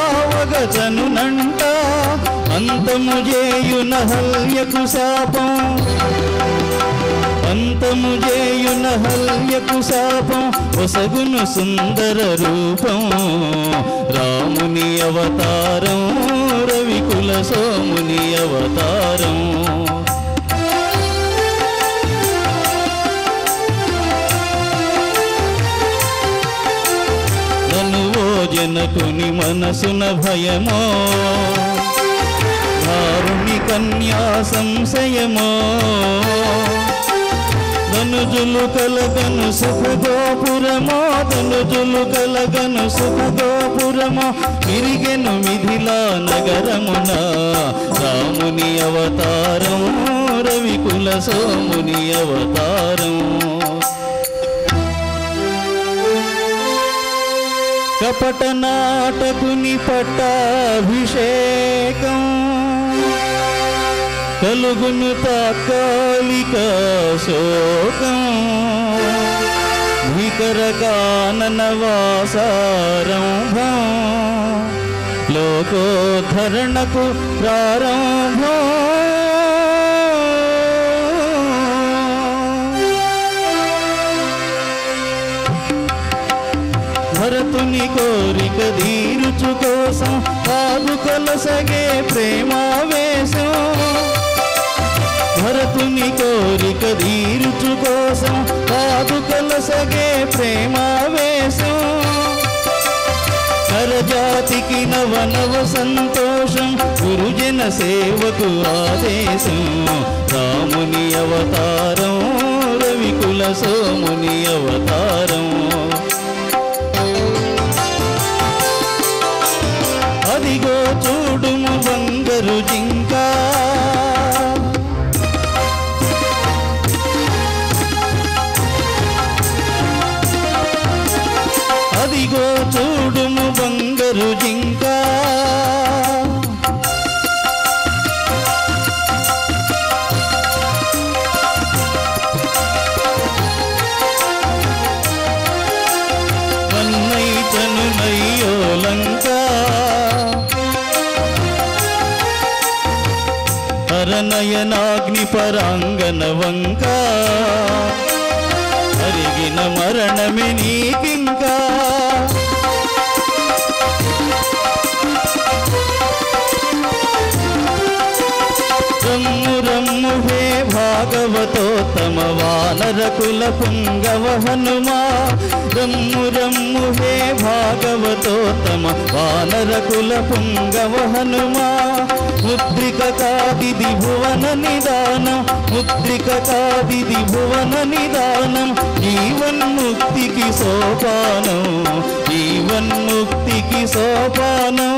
కావగతనునంట అంతము చేయున హల్యకు శాపం అంతము చేయున హల్యకు శాపం ఒసగును సుందర రూపం రాముని అవతారం రవికుల సోముని అవతారం జనకుని మనసున భయమో దారుని కన్యా సంశయమో ధనుజులు కలగను సుఖ గోపురమో ధనుజులు కలగను సుఖ గోపురమో తిరిగెను మిథిలా నగరమున రాముని అవతారం రవికుల సోముని అవతారం కపట నాటకుని పట్టాభిషేకం కలుగును తాత్కాలిక శోకం భీకర కానన వాసారంభం లోకోద్ధరణకు ప్రారంభం భరతుని కోరిక తీరుచు కోసం పాదుకొలసగే ప్రేమావేశం భరతుని కోరిక తీరుచు కోసం పాదుకొలసగే ప్రేమావేశం నరజాతికి నవనవ సంతోషం గురుజన సేవకు ఆదేశం రాముని అవతారం రవికుల సోముని అవతారం అదిగో చూడుము బంగారు జింక అదిగో చూడుము బంగారు జింక వన్నైతను నయ్యో లంక హరనయనాగ్ని పరాంగన వంక అరిగిన మరణమే నీకింకా రమ్ము రమ్ము హే భాగవతోత్తమ వానరకుల పుంగవ హనుమా రమ్ము రమ్ము హే భాగవతోత్తమ వానరకుల పుంగవ హనుమా ముద్రిక కాదిది భువన నిదానం ముద్రిక కాదిది భువన నిదానం జీవన్ముక్తికి సోపానం జీవన్ముక్తికి సోపానం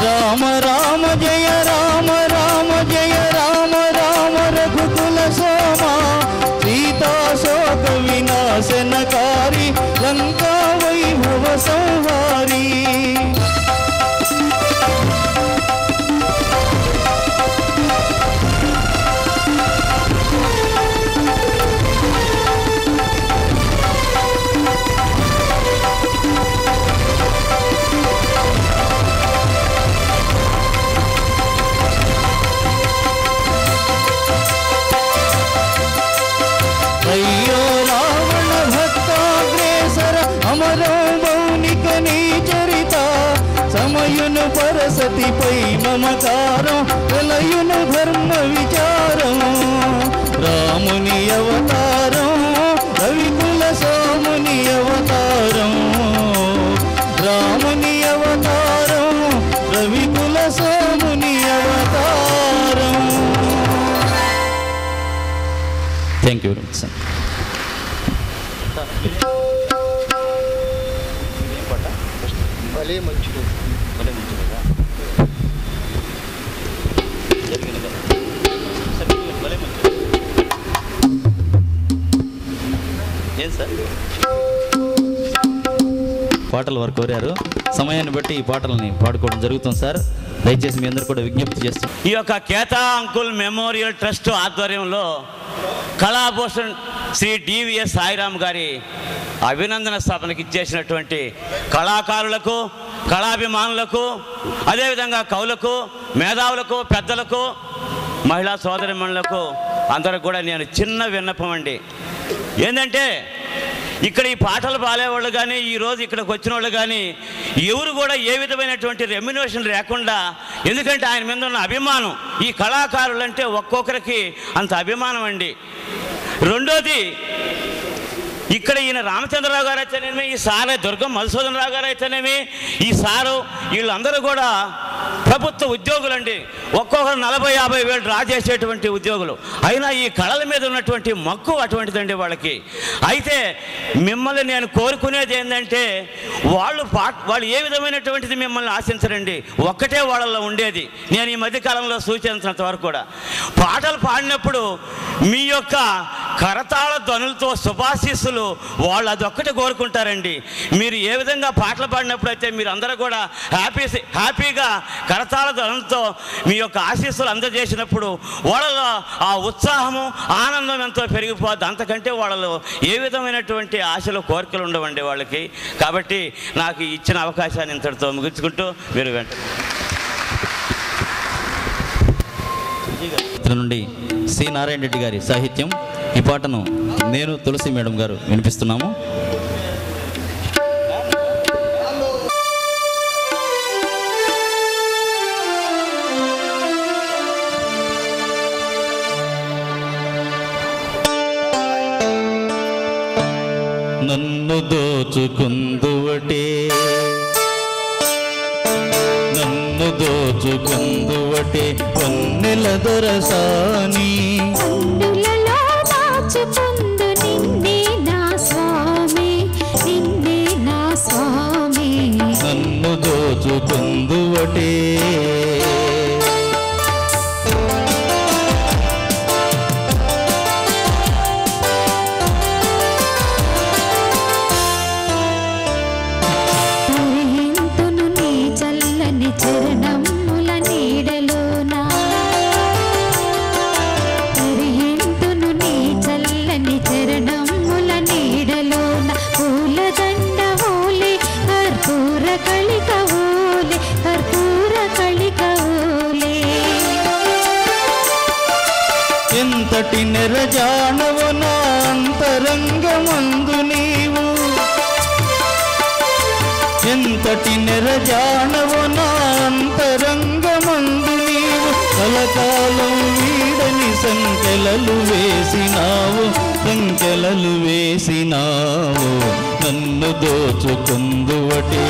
రామ రామ జయ రామ రామ జయ రామ రామ రఘుకుల సోమ సీతా శోక వినాశనకారి లంకా వైభవ సంహారి అయ్యో రావణ భక్తాగ్రేసర అమరో మౌనిక నీ చరిత సమయును పరసతిపై మమకారం ప్రళయును ధర్మ విచారం రాముని అవతారం రవికుల సోముని అవతారం రాముని అవతారం రవికుల సోముని అవతారం. Thank you very much sir. భలే మంచిది భలే మంచిదా జరిగినదా సార్ భలే మంచిది ఏం సార్ పాటలు వారు కోరారు. సమయాన్ని బట్టి ఈ పాటలని పాడుకోవడం జరుగుతుంది సార్. దయచేసి మీ అందరూ కూడా విజ్ఞప్తి చేస్తాం. ఈ యొక్క కేతా అంకుల్ మెమోరియల్ ట్రస్ట్ ఆధ్వర్యంలో కళాభూషణ్ శ్రీ డివిఎస్ సాయిరామ్ గారి అభినందన స్థాపనకి ఇచ్చేసినటువంటి కళాకారులకు, కళాభిమానులకు, అదేవిధంగా కవులకు, మేధావులకు, పెద్దలకు, మహిళా సోదరిమణులకు అందరికి కూడా నేను చిన్న విన్నపం అండి. ఏంటంటే ఇక్కడ ఈ పాటలు పాడేవాళ్ళు కానీ, ఈరోజు ఇక్కడికి వచ్చిన వాళ్ళు కానీ ఎవరు కూడా ఏ విధమైనటువంటి రెమ్యునేషన్ లేకుండా, ఎందుకంటే ఆయన మీద ఉన్న అభిమానం, ఈ కళాకారులు అంటే ఒక్కొక్కరికి అంత అభిమానం అండి. రెండోది, ఇక్కడ ఈయన రామచంద్రరావు గారు అయితేనేమి, ఈ సార్ దుర్గం మధుసూదనరావు గారు అయితేనేమి, ఈ సారు వీళ్ళందరూ కూడా ప్రభుత్వ ఉద్యోగులండి. ఒక్కొక్కరు 40-50 వేలు డ్రా చేసేటువంటి ఉద్యోగులు. అయినా ఈ కళల మీద ఉన్నటువంటి మక్కువ అటువంటిదండి వాళ్ళకి. అయితే మిమ్మల్ని నేను కోరుకునేది ఏంటంటే, వాళ్ళు ఏ విధమైనటువంటిది మిమ్మల్ని ఆశించరండి, ఒక్కటే వాళ్ళల్లో ఉండేది. నేను ఈ మధ్యకాలంలో సూచించినంత వరకు కూడా పాటలు పాడినప్పుడు మీ యొక్క కరతాళ ధ్వనులతో శుభాశీస్సులు వాళ్ళు అదొక్కటే కోరుకుంటారండి. మీరు ఏ విధంగా పాటలు పాడినప్పుడు అయితే మీరు అందరూ కూడా హ్యాపీగా కరతాళ ధ్వనులతో మీ యొక్క ఆశీస్సులు అందజేసినప్పుడు వాళ్ళలో ఆ ఉత్సాహము, ఆనందం ఎంతో పెరిగిపోద్ది. అంతకంటే వాళ్ళలో ఏ విధమైనటువంటి ఆశలు, కోరికలు ఉండవండి వాళ్ళకి. కాబట్టి నాకు ఇచ్చిన అవకాశాన్ని ఇంతటితో ముగించుకుంటూ మీరు నుండి సి నారాయణ రెడ్డి గారి సాహిత్యం. ఈ పాటను నేను తులసి మేడం గారు వినిపిస్తున్నాము. నన్ను దోచుకుందువటే, నన్ను దోచుకుందువటే వన్నెల దొరసాని, నన్ను దోచుకుందువటే. ఎంతటి నెరజానవు నా అంతరంగమందు నీవు, ఎంతటి నెరజానవు నా అంతరంగమందు నీవు, కలకాలం వీడని సంకెలలు వేసినావు, సంకెలలు వేసినావు. నన్ను దోచుకుందువటే,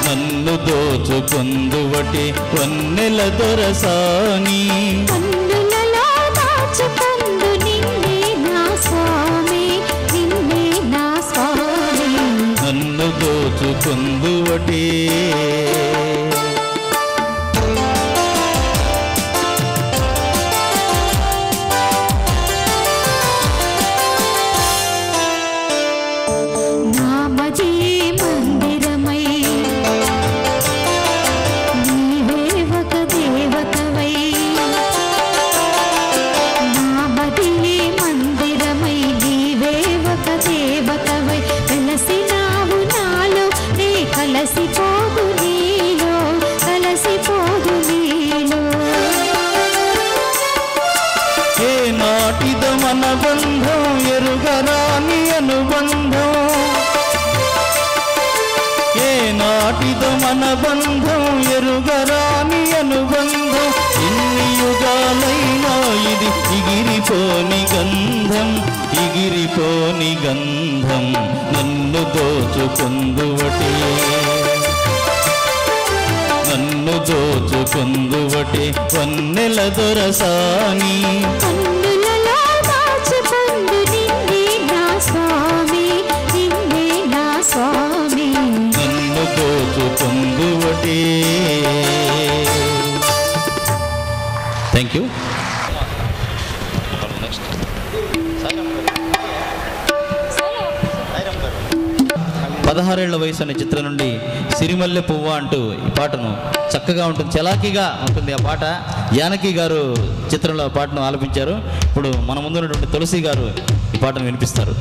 నన్ను దోచుకుందువటే వన్నెల దొరసాని, నన్ను దోచుకుందువటే. మన బంధం ఎరుగరాని అనుబంధం, ఏ నాటిదో మన బంధం ఎరుగరాని అనుబంధం. ఎన్ని యుగాలైనా ఇది ఎగిరిపోని గంధం, ఎగిరిపోని గంధం. నన్ను దోచుకుందువటే, నన్ను దోచుకుందువటే వన్నెల దొరసాని, నన్ను దోచుకుందువటే. Thank you. 16 ఏళ్ల వయసు అనే చిత్రం నుండి సిరిమల్లె పువ్వ అంటూ ఈ పాటను చక్కగా ఉంటుంది, చలాకీగా ఉంటుంది ఆ పాట. జానకి గారు చిత్రంలో ఆ పాటను ఆలపించారు. ఇప్పుడు మన ముందు ఉన్నటువంటి తులసి గారు ఈ పాటను వినిపిస్తారు.